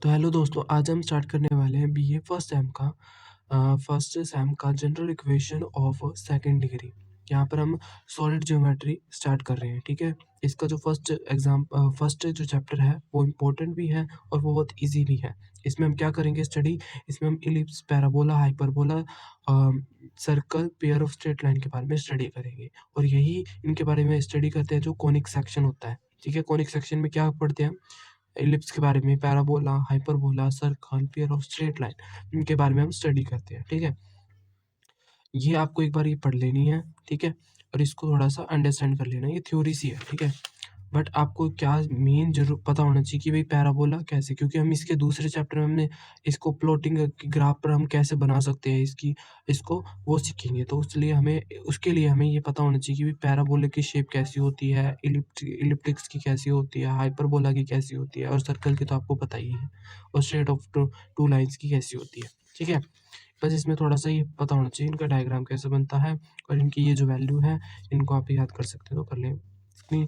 तो हेलो दोस्तों, आज हम स्टार्ट करने वाले हैं बीए फर्स्ट सेम का general equation of second degree. यहाँ पर हम सॉलिड ज्योमेट्री स्टार्ट कर रहे हैं, ठीक है। इसका जो फर्स्ट जो चैप्टर है वो इम्पोर्टेंट भी है और वो बहुत इजी भी है। इसमें हम क्या करेंगे स्टडी, इसमें हम ellipse, parabola, hyperbola, circle, pair of straight line के बारे में स्टडी करेंगे और यही इनके बारे में स्टडी करते हैं जो कॉनिक सेक्शन होता है, ठीक है। कॉनिक सेक्शन में क्या पढ़ते हैं हम? इलिप्स के बारे में, parabola, hyperbola, circle, pair of straight line, इनके बारे में हम स्टडी करते हैं, ठीक है। ये आपको एक बार ये पढ़ लेनी है, ठीक है, और इसको थोड़ा-सा अंडरस्टैंड कर लेना है, ये थ्योरी सी है, ठीक है। बट आपको क्या मेन ज़रूर पता होना चाहिए कि भई पैराबोला कैसे, क्योंकि हम इसके दूसरे चैप्टर में हमने इसको प्लॉटिंग की ग्राफ पर हम कैसे बना सकते हैं इसको वो सीखेंगे। तो उसके लिए हमें ये पता होना चाहिए कि भई पैराबोला की शेप कैसी होती है, इलिप्टिक्स की कैसी होती है, हाइपरबोला की कैसी होती है और सर्कल की तो आपको पता ही है और स्ट्रेट ऑफ टू लाइन्स की कैसी होती है, ठीक है। बस इसमें थोड़ा-सा ये पता होना चाहिए इनका डायग्राम कैसे बनता है और इनकी ये जो वैल्यू है, इनको आप याद कर सकते हो तो कर लें। इतनी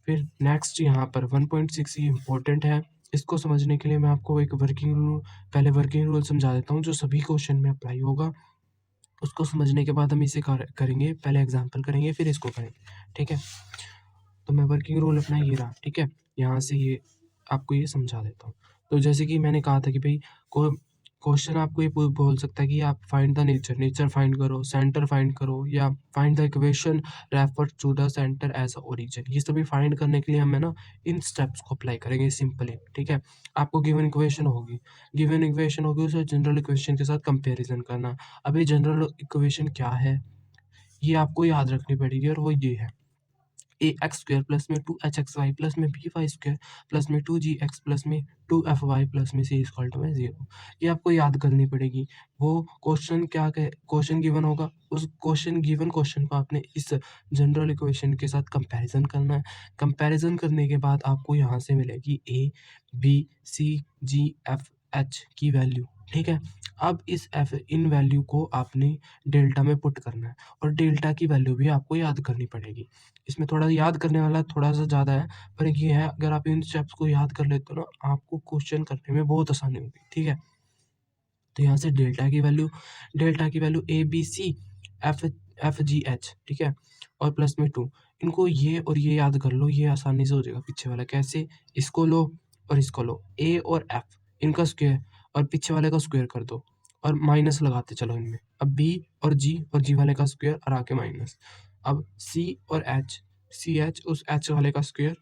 फिर नेक्स्ट यहाँ पर 1.6 ये इम्पोर्टेंट है। इसको समझने के लिए मैं आपको एक वर्किंग रूल समझा देता हूँ जो सभी क्वेश्चन में अप्लाई होगा। उसको समझने के बाद हम इसे करेंगे, पहले एग्जांपल करेंगे फिर इसको करेंगे, ठीक है। तो मैं वर्किंग रूल अपना ये रहा, ठीक है। यहाँ से ये आपको ये समझा देता हूँ। तो जैसे कि मैंने कहा था कि भई को क्वेश्चन आपको ये बोल सकता है कि आप फाइंड द नेचर फाइंड करो, सेंटर फाइंड करो या find the equation refer to the centre as a origin. ये सभी फाइंड करने के लिए हमें ना इन स्टेप्स को अप्लाई करेंगे सिंपली, ठीक है। आपको गिवन इक्वेशन होगी उसे जनरल इक्वेशन के साथ कंपैरिजन करना। अब ये जनरल इक्वेशन क्या है? ये आपको याद रखनी पड़ेगी और वो ये है ए एक्स स्क्वायर प्लस में 2hxy प्लस में बी वाई स्क्वायर प्लस में 2gx प्लस में 2fy प्लस में सी इक्वल टू में 0। ये आपको याद करनी पड़ेगी। वो क्वेश्चन गिवन होगा, उस गिवन क्वेश्चन को आपने इस जनरल इक्वेशन के साथ कंपैरिजन करना है। कंपैरिजन करने के बाद आपको यहाँ से मिलेगी ए, बी, सी, जी, एफ, एच की वैल्यू, ठीक है। अब इन वैल्यू को आपने डेल्टा में पुट करना है और डेल्टा की वैल्यू भी आपको याद करनी पड़ेगी। इसमें थोड़ा याद करने वाला थोड़ा-सा ज़्यादा है, पर ये है अगर आप इन स्टेप्स को याद कर लेते हो ना, आपको क्वेश्चन करने में बहुत आसानी होगी, ठीक है? तो यहाँ से डेल्टा की value A, B, C, F F, G, H, ठीक है? और प्लस में 2 इनको ये और ये याद कर लो, ये आसानी से हो जाएगा पीछे वाला। कैसे? इसको लो और इसको लो, ए और एफ इनका स्क्वायर और पीछे वाले का स्क्वायर कर दो और माइनस लगाते चलो इनमें। अब बी और जी वाले का स्क्वायर और आगे माइनस। अब सी और एच, सी एच उस एच वाले का स्क्वायर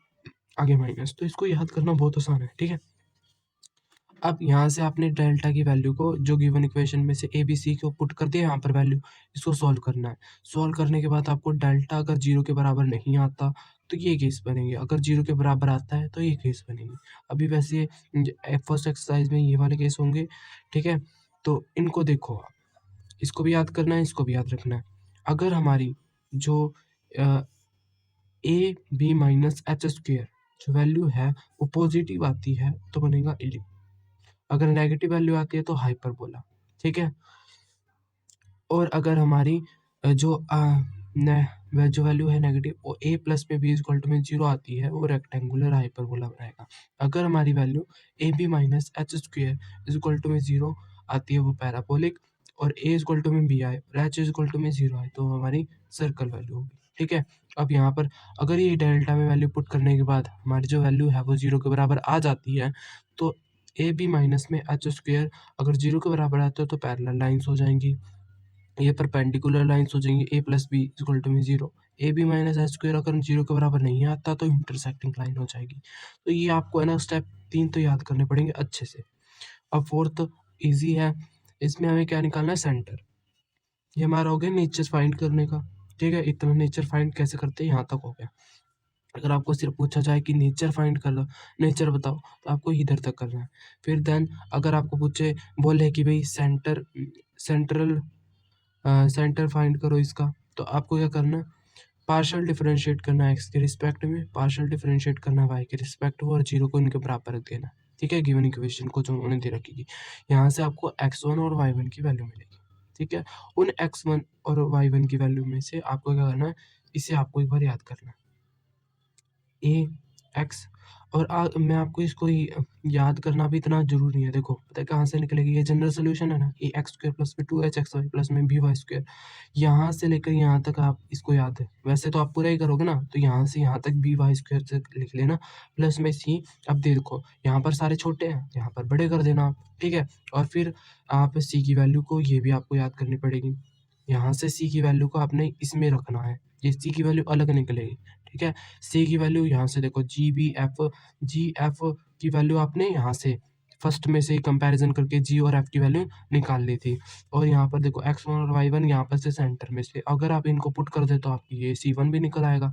आगे माइनस। तो इसको याद करना बहुत आसान है, ठीक है? अब यहाँ से आपने डेल्टा की वैल्यू को जो गिवन इक्वेशन में से ए, बी, सी को पुट कर दिया यहाँ पर वैल्यू, इसको सॉल्व करना है। सॉल्व करने के बाद आपको डेल्टा अगर 0 के बराबर नहीं आता, तो ये केस बनेंगे, अगर 0 के बराबर आता है, तो ये केस बनेंगे। अभी वैसे फर्स्ट एक्सरसाइज में ये वाले केस होंगे, ठीक है? तो इनको देखो आप, इसको भी याद करना है, इसको भी याद रखना है। अगर हमारी जो अ, A B minus H square जो वैल्यू है वो पॉजिटिव आती है तो बनेगा इलिप्स। अगर नेगेटिव वैल्यू आती है तो हाइपरबोला, ठीक है। और अगर हमारी जो जो वैल्यू है नेगेटिव वो ए प्लस में बी इक्वल टू में 0 आती है, वो रेक्टेंगुलर हाइपरबोला बनाएगा। अगर हमारी value A B minus H square equal to में 0 आती है, वो पैराबोलिक। और ए इक्वल टू में बी आए और एच इक्वल टू में 0 आए तो हमारी सर्कल वैल्यू होगी, ठीक है। अब यहाँ पर अगर ये डेल्टा में वैल्यू पुट करने के बाद हमारी जो वैल्यू है वो 0 के बराबर आ जाती है, तो ए बी माइनस में एच स्क्वायर अगर 0 के बराबर आता है तो पैरेलल लाइन्स हो जाएँगी। ये परपेंडिकुलर लाइन्स हो जाएँगी, A plus B equal to में 0। A B minus H square अगर 0 के बराबर नहीं आता तो इंटरसेक्टिंग लाइन हो जाएगी। तो ये आपको है ना स्टेप 3 तो याद करने पड़ेंगे अच्छे से। अब फोर्थ ईज़ी है, इसमें हमें क्या निकालना है? सेंटर। ये हमारा हो गया नेचर फाइंड करने का, ठीक है? इतना नेचर फाइंड कैसे करते हैं यहाँ तक हो गया। अगर आपको सिर्फ पूछा जाए कि नेचर फाइंड कर लो, नेचर बताओ, तो आपको इधर तक करना है। फिर देन अगर आपको बोले कि भई सेंटर फाइंड करो इसका, तो आपको क्या करना है? पार्शियल डिफरेंशिएट करना है एक्स के रिस्पेक्ट में, पार्शियल डिफरेंशिएट करना है वाई के रिस्पेक्ट में और 0 को इनके बराबर रख देना है, ठीक है? गिवन इक्वेशन को जो उन्होंने दे रखी थी। यहाँ से आपको x1 और y1 की वैल्यू मिलेगी, ठीक है? उन x1 और y1 की वैल्यू में से आपको क्या करना है? इसे आपको एक बार याद करना है। ए एक्स और मैं आपको इसको याद करना भी इतना ज़रूरी है। देखो पता है कहाँ से निकलेगी, ये जनरल सॉल्यूशन है ना, ए एक्स स्क्वायर प्लस में 2hxy प्लस में बी वाई स्क्वायर, यहाँ से लेकर यहाँ तक आप इसको याद है। वैसे तो आप पूरा ही करोगे ना, तो यहाँ से यहाँ तक बी वाई स्क्वायर से लिख लेना प्लस में सी। अब देखो यहाँ पर सारे छोटे हैं, यहाँ पर बड़े कर देना आप, ठीक है। और फिर आप सी की वैल्यू को, ये भी आपको याद करनी पड़ेगी। यहाँ से सी की वैल्यू को आपने इसमें रखना है, ये सी की वैल्यू अलग निकलेगी, ठीक है। सी की वैल्यू यहाँ से देखो जी एफ की वैल्यू आपने यहाँ से फर्स्ट में से ही कंपैरिजन करके जी और एफ की वैल्यू निकाल ली थी। और यहाँ पर देखो x1 और y1 यहाँ पर से सेंटर में से अगर आप इनको पुट कर दे तो आपकी ये c1 भी निकल आएगा,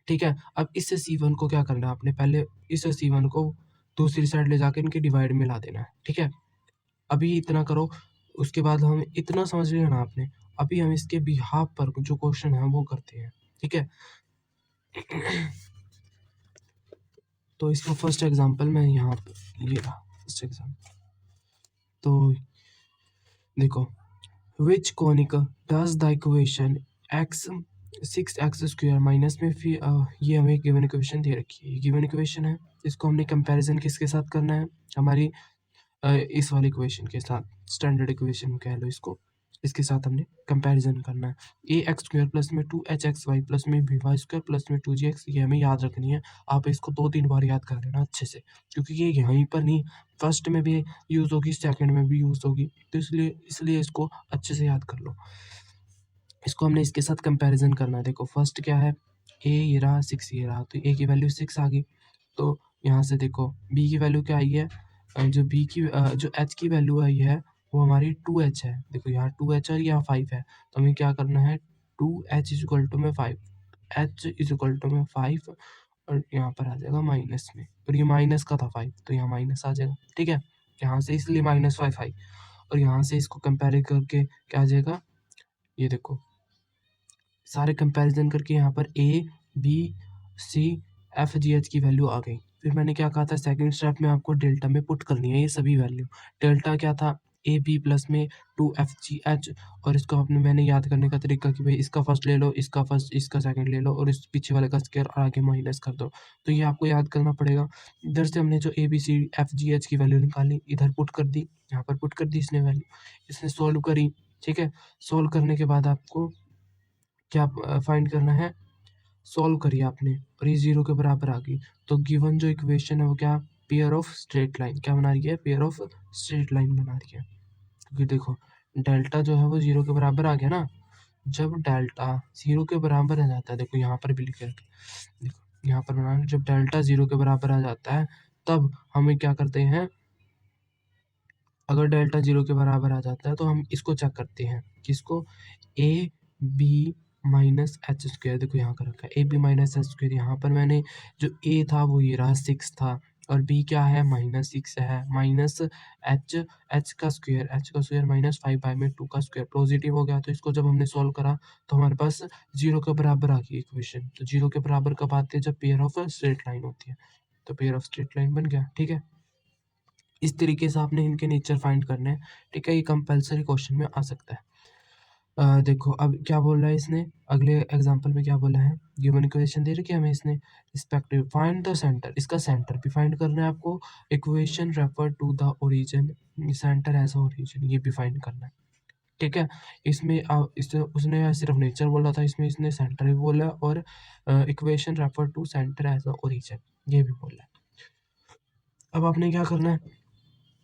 ठीक है। अब इस c1 को क्या करना है आपने, पहले इस c1 को दूसरी साइड ले जाके इनके डिवाइड में ला देना है, ठीक है। अभी इतना करो, उसके बाद हम इतना समझ लिया ना आपने। अभी हम इसके बिहाफ पर जो क्वेश्चन है वो करते हैं, ठीक है। तो इसका फर्स्ट एग्जांपल मैं यहाँ पे, ये रहा फर्स्ट एग्जांपल। तो देखो, which conic does the equation X 6x square minus में, फिर ये हमें गिवन इक्वेशन दे रखी है, गिवन इक्वेशन है। इसको हमने कंपैरिजन किसके साथ करना है, हमारी इस वाली इक्वेशन के साथ, स्टैंडर्ड इक्वेशन कह लो इसको, इसके साथ हमने कंपैरिजन करना है। ए एक्स स्क्वायर प्लस में 2hxy प्लस में बी वाई स्क्वायर प्लस में 2gx, ये हमें याद रखनी है। आप इसको 2-3 बार याद कर लेना अच्छे से, क्योंकि ये यहीं पर नहीं, फर्स्ट में भी यूज़ होगी, सेकंड में भी यूज़ होगी, तो इसलिए इसलिए इसको अच्छे से याद कर लो। इसको हमने इसके साथ कंपैरिजन करना है। देखो फर्स्ट क्या है, ए ये रहा, 6 ये रहा, तो ए की वैल्यू 6 आ गई। तो यहाँ से देखो बी की वैल्यू क्या आई है, जो एच की वैल्यू आई है वो हमारी 2h है। देखो यहाँ 2h और यहाँ 5 है, तो हमें क्या करना है, 2h इज इक्वल टू में 5, h इज इक्वल टू में 5, और यहाँ पर आ जाएगा माइनस में, और ये माइनस का था 5, तो यहाँ माइनस आ जाएगा, ठीक है। यहाँ से इसलिए -5 आई, और यहाँ से इसको कंपेयर करके क्या आ जाएगा, ये देखो सारे कंपैरिजन करके यहाँ पर A B C F G H की वैल्यू आ गई। फिर मैंने क्या कहा था, सेकंड स्टेप में आपको डेल्टा में पुट करनी है ये सभी वैल्यू। डेल्टा क्या था, ए बी प्लस में 2f g h, और इसको आपने, मैंने याद करने का तरीका कि भाई इसका फर्स्ट ले लो, इसका फर्स्ट, इसका सेकंड ले लो, और इस पीछे वाले का स्क्वायर और आगे माइनस कर दो। तो ये आपको याद करना पड़ेगा। इधर से हमने जो A B C F G H की वैल्यू निकाली, इधर पुट कर दी, यहाँ पर पुट कर दी इसने वैल्यू, इसने सोल्व करी, ठीक है। सोल्व करने के बाद आपको क्या फाइंड करना है, सॉल्व करिए आपने, और ये 0 के बराबर आ गई। तो गिवन जो इक्वेशन है वो क्या, पेयर ऑफ स्ट्रेट लाइन क्या बना रही है, पेयर ऑफ स्ट्रेट लाइन बना रही है। क्योंकि देखो डेल्टा जो है वो 0 के बराबर आ गया ना, जब डेल्टा 0 के बराबर आ जाता है, देखो यहाँ पर भी लिख रखा है, देखो यहाँ पर बनाना, जब डेल्टा 0 के बराबर आ जाता है तब हमें क्या करते हैं, अगर डेल्टा 0 के बराबर आ जाता है तो हम इसको चेक करते हैं, किसको, A B minus H square, देखो यहाँ कर रखा है A B minus H square. यहाँ पर मैंने जो ए था वो ये रहा 6 था, और बी क्या है, -6 है, माइनस एच, एच का स्क्वायर -5/2 का स्क्वायर पॉजिटिव हो गया। तो इसको जब हमने सॉल्व करा तो हमारे पास 0 के बराबर आ गई इक्वेशन। तो 0 के बराबर कब आती है, जब पेयर ऑफ स्ट्रेट लाइन होती है, तो पेयर ऑफ स्ट्रेट लाइन बन गया, ठीक है। इस तरीके से आपने इनके नेचर फाइंड करने हैं, ठीक है। ये कंपल्सरी क्वेश्चन में आ सकता है। देखो अब क्या बोल रहा है इसने, अगले एग्जांपल में क्या बोला है, गिवन इक्वेशन दे रखी है हमें इसने, रिस्पेक्टिव फाइंड द सेंटर, इसका सेंटर भी फाइंड करना है आपको। Equation refer to the origin, centre as origin, ये भी फाइंड करना है, ठीक है। इसमें इसने उसने सिर्फ नेचर बोला था, इसमें इसने सेंटर भी बोला, और equation refer to centre as origin ये भी बोला है। अब आपने क्या करना है,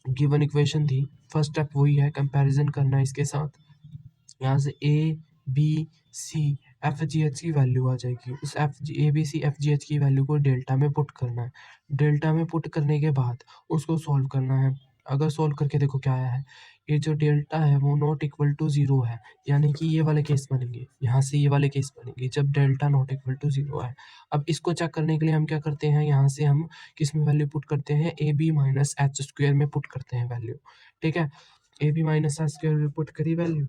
गिवन इक्वेशन थी, फर्स्ट स्टेप वही है, कंपैरिजन करना है इसके साथ। यहाँ से A B C F G H की वैल्यू आ जाएगी, उस A B C F G H की वैल्यू को डेल्टा में पुट करना है। डेल्टा में पुट करने के बाद उसको सॉल्व करना है। अगर सॉल्व करके देखो क्या आया है, ये जो डेल्टा है वो नॉट इक्वल टू 0 है, यानी कि ये वाले केस बनेंगे, यहाँ से ये वाले केस बनेंगे जब डेल्टा नॉट इक्वल टू 0 है। अब इसको चेक करने के लिए हम क्या करते हैं, यहाँ से हम किस में वैल्यू पुट करते हैं, A B minus H square में पुट करते हैं वैल्यू, ठीक है। A B minus H square में पुट करी वैल्यू,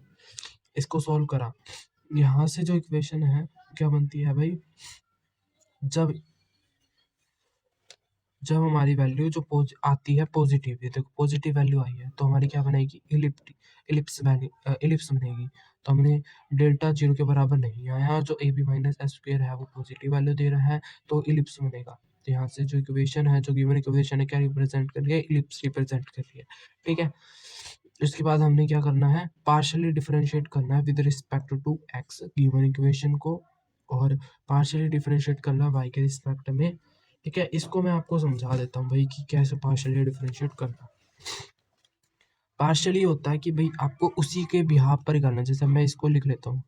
इसको सॉल्व करा, यहाँ से जो इक्वेशन है क्या बनती है भाई, जब जब हमारी वैल्यू जो आती है पॉजिटिव, ये देखो पॉजिटिव वैल्यू आई है, तो हमारी क्या बनेगी, इलिप्स बनेगी। तो हमने डेल्टा 0 के बराबर नहीं आया, जो A B minus H square है वो पॉजिटिव वैल्यू दे रहा है, तो इलिप्स बनेगा। तो यहाँ से जो इक्वेशन है, जो गिवन इक्वेशन है, क्या रिप्रेजेंट कर रही है? इलिप्स रिप्रेजेंट कर रही है, ठीक है। इसके बाद हमने क्या करना है? पार्शियली डिफरेंशिएट करना है with respect to X given equation को, और पार्शियली डिफरेंशिएट करना है वाई के रिस्पेक्ट में, ठीक है। इसको मैं आपको समझा देता हूँ भाई कि कैसे पार्शियली डिफरेंशिएट करना। पार्शियली होता है कि भाई आपको उसी के बिहाफ पर ही करना है। जैसे मैं इसको लिख लेता हूँ,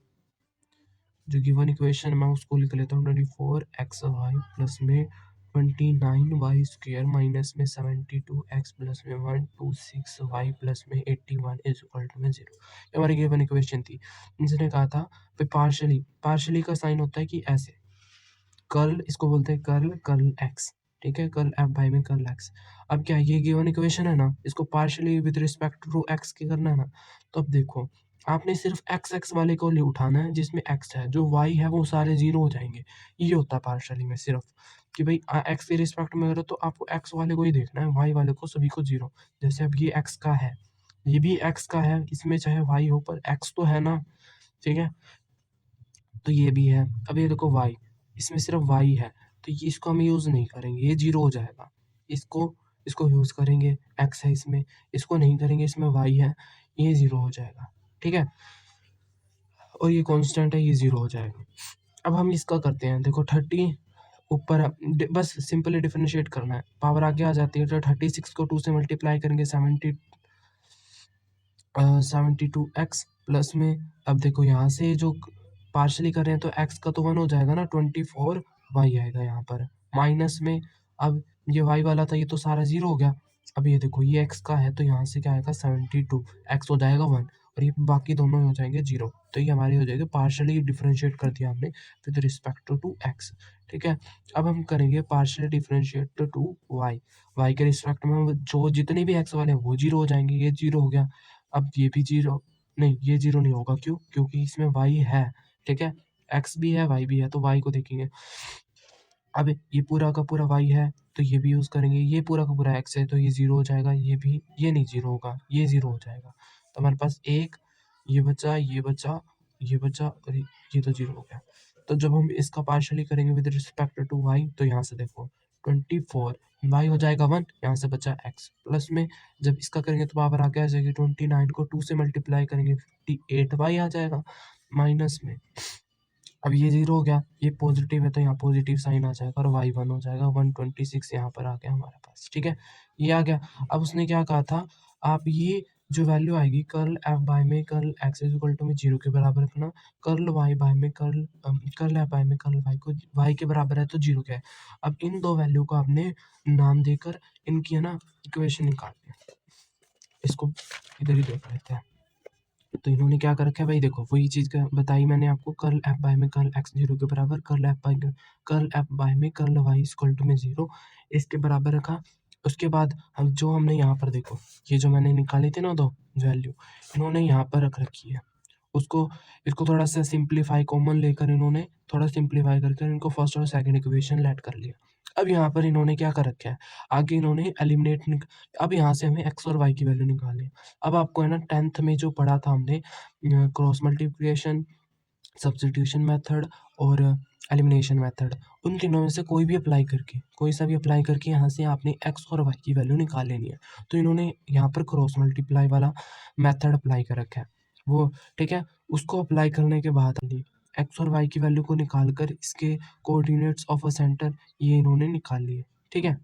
जो गिवन इक्वेशन मैं उसको लिख लेता हूँ 24xy प्लस में 29y² माइनस में 72x प्लस में 126y प्लस में 81 इज इक्वल टू में 0। ये हमारी गिवन इक्वेशन थी। इसने कहा था भाई पार्शियली, पार्शियली का साइन होता है कि ऐसे, कर्ल इसको बोलते हैं कर्ल, कर्ल एक्स, ठीक है, कर्ल एफ बाई में कर्ल एक्स। अब क्या ये गिवन इक्वेशन है ना, इसको partially with respect to X के करना है ना, तो अब देखो आपने सिर्फ एक्स एक्स वाले को ले उठाना है जिसमें एक्स है, जो वाई है वो सारे जीरो हो जाएंगे। ये होता है पार्शियली में सिर्फ कि भाई एक्स के रिस्पेक्ट में करो तो आपको एक्स वाले को ही देखना है, वाई वाले को सभी को जीरो। जैसे अब ये एक्स का है, ये भी एक्स का है, इसमें चाहे वाई हो पर एक्स तो है ना, ठीक है। तो ये भी है। अब ये देखो y, इसमें सिर्फ y है, तो ये इसको हम यूज़ नहीं करेंगे, ये जीरो हो जाएगा। इसको इसको यूज़ करेंगे, x है इसमें, इसको नहीं करेंगे, इसमें y है, ये जीरो हो जाएगा, ठीक है। और ये कांस्टेंट है, ये जीरो हो जाएगा। अब हम इसका करते हैं, देखो 30 ऊपर बस सिंपली डिफरेंशिएट करना है, पावर आगे आ जाती है, तो 36 को 2 से मल्टीप्लाई करेंगे 72x प्लस में, अब देखो यहाँ से जो पार्शली कर रहे हैं तो x का तो 1 हो जाएगा ना, 24y आएगा यहाँ पर, माइनस में अब ये y वाला था, ये तो सारा जीरो हो गया। अब ये देखो ये x का है, तो यहाँ से क्या आएगा 72, x हो जाएगा 1 और ये बाकी दोनों हो जाएंगे जीरो। तो ये हमारी हो जाएगी पार्शली डिफरेंशिएट कर दिया हमने विद रिस्पेक्ट टू x, ठीक है। अब हम करेंगे पार्शली डिफरेंशिएट टू y के रिस्पेक्ट में जो जितने भी x वाले हैं वो जीरो हो जाएंगे, ये जीरो हो गया। अब ये भी जीरो, नहीं ये जीरो नहीं होगा, क्यों? क्योंकि इसमें y है, ठीक है, x भी है y भी है, तो y को देखेंगे। अब ये पूरा का पूरा y है, तो ये भी यूज़ करेंगे, ये पूरा का पूरा x है, तो ये जीरो हो जाएगा, ये भी, ये नहीं जीरो होगा, ये जीरो हो जाएगा। तो हमारे पास एक ये बचा, ये बचा, ये बचा और ये तो जीरो हो गया। तो जब हम इसका पार्शियली करेंगे विद रिस्पेक्ट टू y, तो यहाँ से देखो 24 y हो जाएगा 1, यहाँ से बचा x प्लस में जब इसका करेंगे तो पावर आगे आ जाएगी, 29 को 2 से मल्टीप्लाई करेंगे 58y आ जाएगा, माइनस में अब ये जीरो हो गया, ये पॉजिटिव है तो यहाँ पॉजिटिव साइन आ जाएगा और y 1 हो जाएगा, 126 यहाँ पर आ गया हमारे पास, ठीक है, ये आ गया। अब उसने क्या कहा था, आप ये जो वैल्यू आएगी कर्ल एफ बाय में curl X is equal to में जीरो के बराबर रखना, कर्ल वाई बाय में कर्ल एफ बाय में कर्ल वाई को वाई के बराबर है तो जीरो क्या है। अब इन दो वैल्यू को आपने नाम देकर इनकी है ना इक्वेशन निकालनी है। इसको इधर ही देख लेते हैं। तो इन्होंने क्या कर रखा है भाई, देखो वही चीज़ का बताई मैंने आपको, कर्ल एफ बाय में कर्ल एक्स जीरो के बराबर, कर्ल एफ बाय में कर्ल वाई इक्वल टू में जीरो, इसके बराबर रखा। उसके बाद हम जो हमने यहाँ पर देखो, ये जो मैंने निकाली थी ना दो वैल्यू, इन्होंने यहाँ पर रख रखी है, उसको इसको थोड़ा सा सिंप्लीफाई कॉमन लेकर इन्होंने थोड़ा सिंप्लीफाई करके इनको फर्स्ट और सेकंड इक्वेशन लेट कर लिया। अब यहाँ पर इन्होंने क्या कर रखा है, आगे इन्होंने एलिमिनेट, अब यहाँ से हमें एक्स और वाई की वैल्यू निकालनी है। अब आपको है ना 10th में जो पढ़ा था हमने क्रॉस मल्टीप्लिकेशन, सब्स्टिट्यूशन मेथड और एलिमिनेशन मेथड, उन तीनों में से कोई भी अप्लाई करके, कोई सा भी अप्लाई करके यहाँ से आपने एक्स और वाई की वैल्यू निकाल लेनी है। तो इन्होंने यहाँ पर क्रॉस मल्टीप्लाई वाला मेथड अप्लाई कर रखा है वो, ठीक है। उसको अप्लाई करने के बाद एक्स और वाई की वैल्यू को निकाल कर इसके कोऑर्डिनेट्स ऑफ अ सेंटर ये इन्होंने निकाल लिए, ठीक है।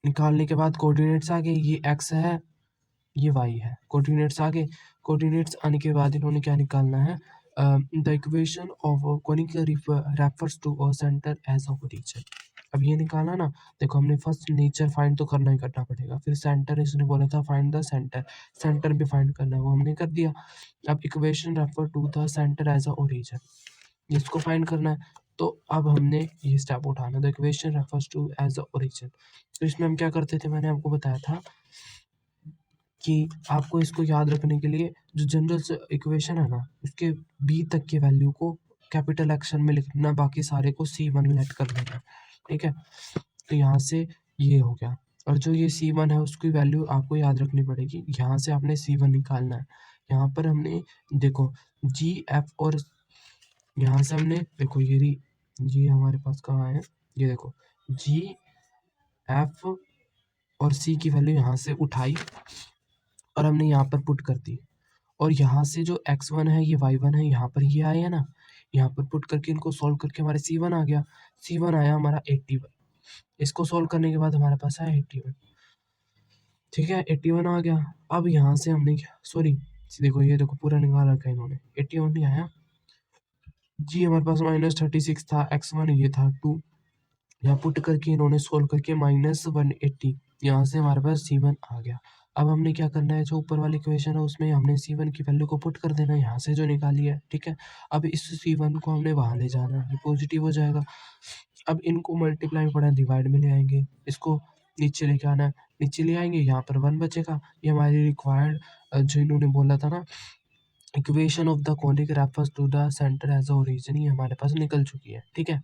निकालने के बाद कोऑर्डिनेट्स आ गए, ये एक्स है ये वाई है, कोऑर्डिनेट्स आ गए। कोऑर्डिनेट्स आने के बाद इन्होंने क्या निकालना है, the equation of conic refers to a centre as of region. अब ये निकाला ना, देखो हमने फर्स्ट नेचर फाइंड तो करना ही करना पड़ेगा, फिर सेंटर इसने बोला था फाइंड द सेंटर, सेंटर भी फाइंड करना है वो हमने कर दिया। अब equation refer to the centre as a origin, इसको फाइंड करना है। तो अब हमने ये स्टेप उठाना, the equation refers to as a origin. तो इसमें हम क्या करते थे, मैंने आपको बताया था कि आपको इसको याद रखने के लिए जो जनरल से इक्वेशन है ना, उसके बी तक की वैल्यू को कैपिटल अक्षर में लिखना, बाकी सारे को C1 लेट कर देना, ठीक है। तो यहाँ से ये हो गया, और जो ये C1 है उसकी वैल्यू आपको याद रखनी पड़ेगी, यहाँ से आपने C1 निकालना है। यहाँ पर हमने देखो जी एफ और यहाँ से हमने देखो ये हमारे पास कहाँ है, ये देखो जी, एफ और सी की वैल्यू यहाँ से उठाई और हमने यहाँ पर पुट कर दी। और यहाँ से जो x1 है, ये y1 है, यहाँ पर ये आए हैं ना, यहाँ पर पुट करके इनको सॉल्व करके हमारे c1 आ गया। c1 आया हमारा 81। इसको सॉल्व करने के बाद हमारे पास आया 81। ठीक है, 81 आ गया। अब यहाँ से हमने क्या, सॉरी, देखो ये देखो पूरा निकाल रखा है इन्होंने, 81 नहीं आया। जी हमारे पास -36 था, x1 ये था 2, यहाँ पुट करके इन्होंने सोल्व करके -180, यहाँ से हमारे पास C1 आ गया। अब हमने क्या करना है, जो ऊपर वाली इक्वेशन है उसमें हमने C1 की वैल्यू को पुट कर देना है, यहाँ से जो निकाली है, ठीक है। अब इस C1 को हमने वहाँ ले जाना है, ये पॉजिटिव हो जाएगा। अब इनको मल्टीप्लाई में पढ़ा डिवाइड में ले आएंगे, इसको नीचे लेके आना है, नीचे ले आएंगे, यहाँ पर 1 बचेगा। ये हमारी रिक्वायर्ड जो इन्होंने बोला था ना, equation of the conic refers to the centre as a origin, ये हमारे पास निकल चुकी है, ठीक है।